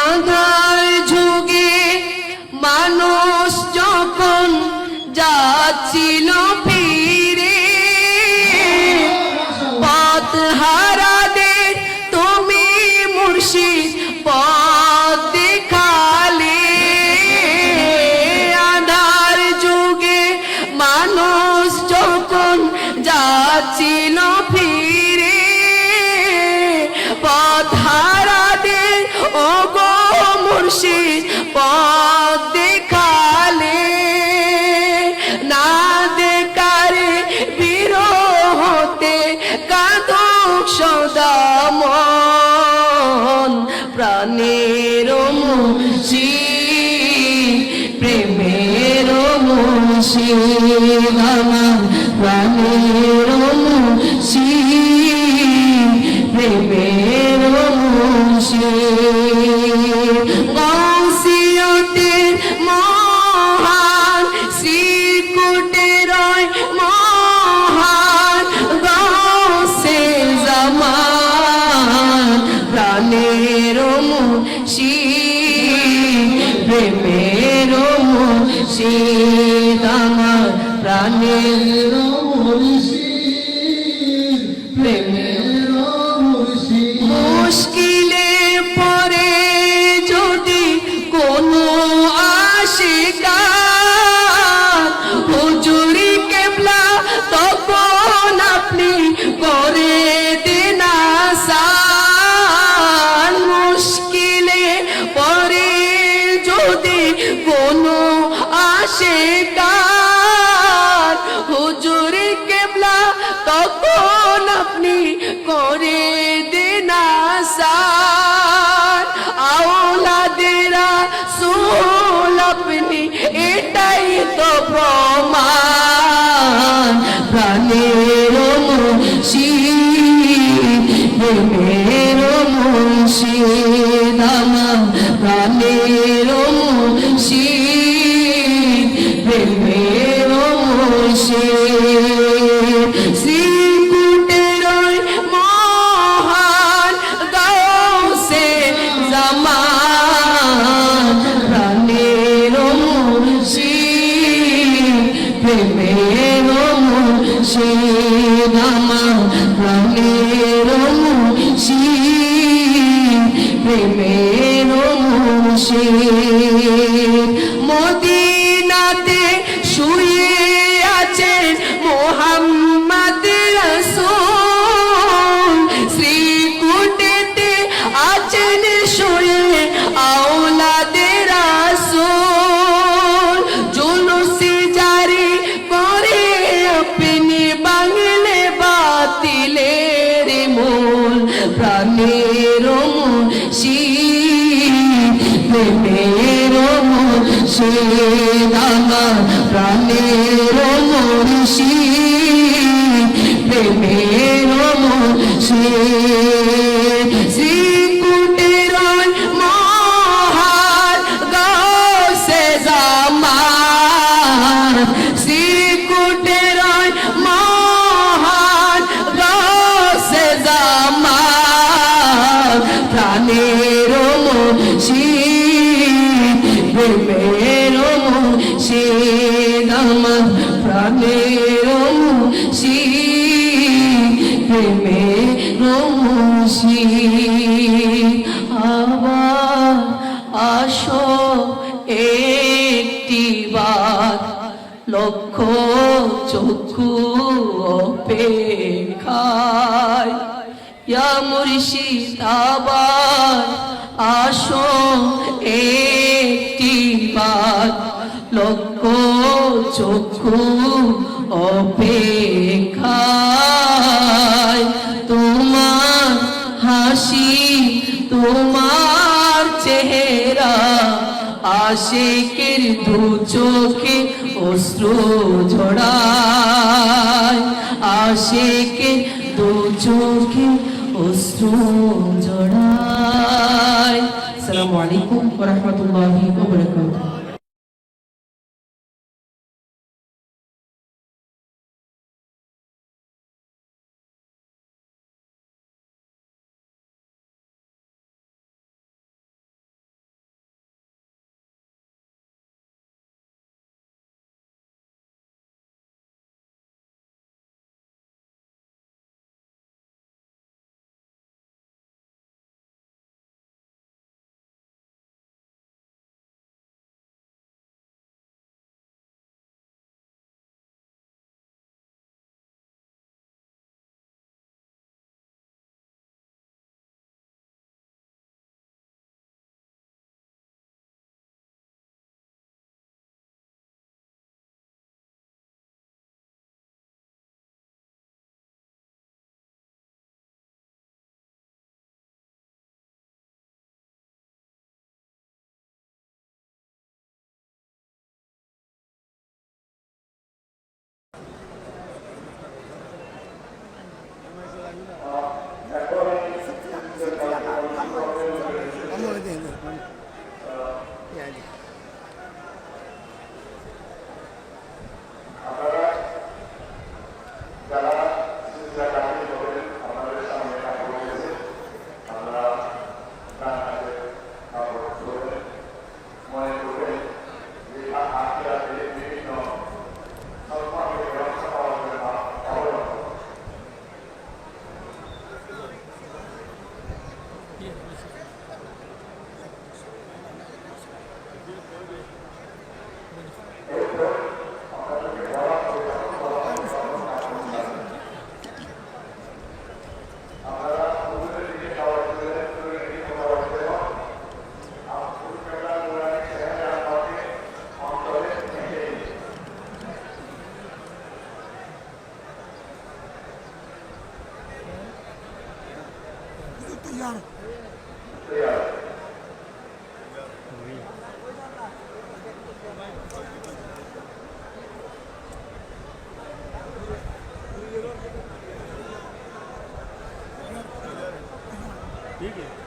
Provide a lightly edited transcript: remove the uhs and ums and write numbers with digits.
আধার যুগে মানুষ যখন যাচ্ছিল ফিরে, পথ হারাদের তুমি মুর্শিদ পথ দেখালে। আধার যুগে মানুষ যখন যাচ্ছিল ফিরে, পথ হারাদের ও গো মুর্শিদ পথ দেখালে। না দেখারে বিরহতে কাঁদুক সদা মন, প্রাণের মুর্শিদ প্রেমের মুর্শিদ আমার, প্রাণের মুর্শিদ প্রেমের মুর্শিদ। গৌসিয়তের মহান শ্রীকুটে রয় মহান গৌসে জামান, প্রাণের মুর্শিদ প্রেমের মুর্শিদ আমার, প্রাণের মুর্শিদ প্রেমের মুর্শিদ। মুশকিলে পড়ে যদি কোনো আশিকার, হুজুরি কেবলা তখন আপনি করে দেন আসান। মুশকিলে পড়ে যদি কোনো আশিকার, হুজুরি কেবলা তখন আপনি করে দেন আসান। আওলাদের রাসূল আপনি, এটাই তো প্রমাণ, প্রাণের মুর্শিদ প্রেমের মুর্শিদ আমার, প্রাণের মুর্শিদ প্রেমের মুর্শিদ। শ্রীকুটে রয় মহান গৌসে জামান, প্রাণের মুর্শিদ প্রেমের মুর্শিদ আমার, প্রাণের মুর্শিদ প্রেমের মুর্শিদ। মদিনাতে শুয়ে আছেন মুহাম্মদ রাসূল, শ্রীকুটেতে আছেন শুয়ে আওলাদে রাসূল। জুলুসি জারি করে আপনি বাংলে বাতিলের মূল, প্রাণের মুর্শিদ প্রেমের মুর্শিদ আমার, প্রাণের মুর্শিদ প্রেমের মুর্শিদ। শ্রীকুটে রয় মহান গৌসে জামান, শ্রীকুটে রয় মহান গৌসে জামান, প্রাণের মুর্শিদ প্রেমের মুর্শিদ আমার, প্রাণের মুর্শিদ প্রেমের মুর্শিদ। আবার আসো একটিবার, লক্ষ চক্ষু অপেক্ষায়, ইয়া মুর্শিদ আবার আসো একটিবার, লক্ষ চক্ষু অপেক্ষায়। তোমার হাসি তোমার চেহারা, আশিকের দু চোখে অশ্রু ঝরায়, আশিকের দু চোখে অশ্রু ঝরায়। আসসালামু আলাইকুম ওয়া রাহমাতুল্লাহি ওয়া বারাকাতুহু। ठीक है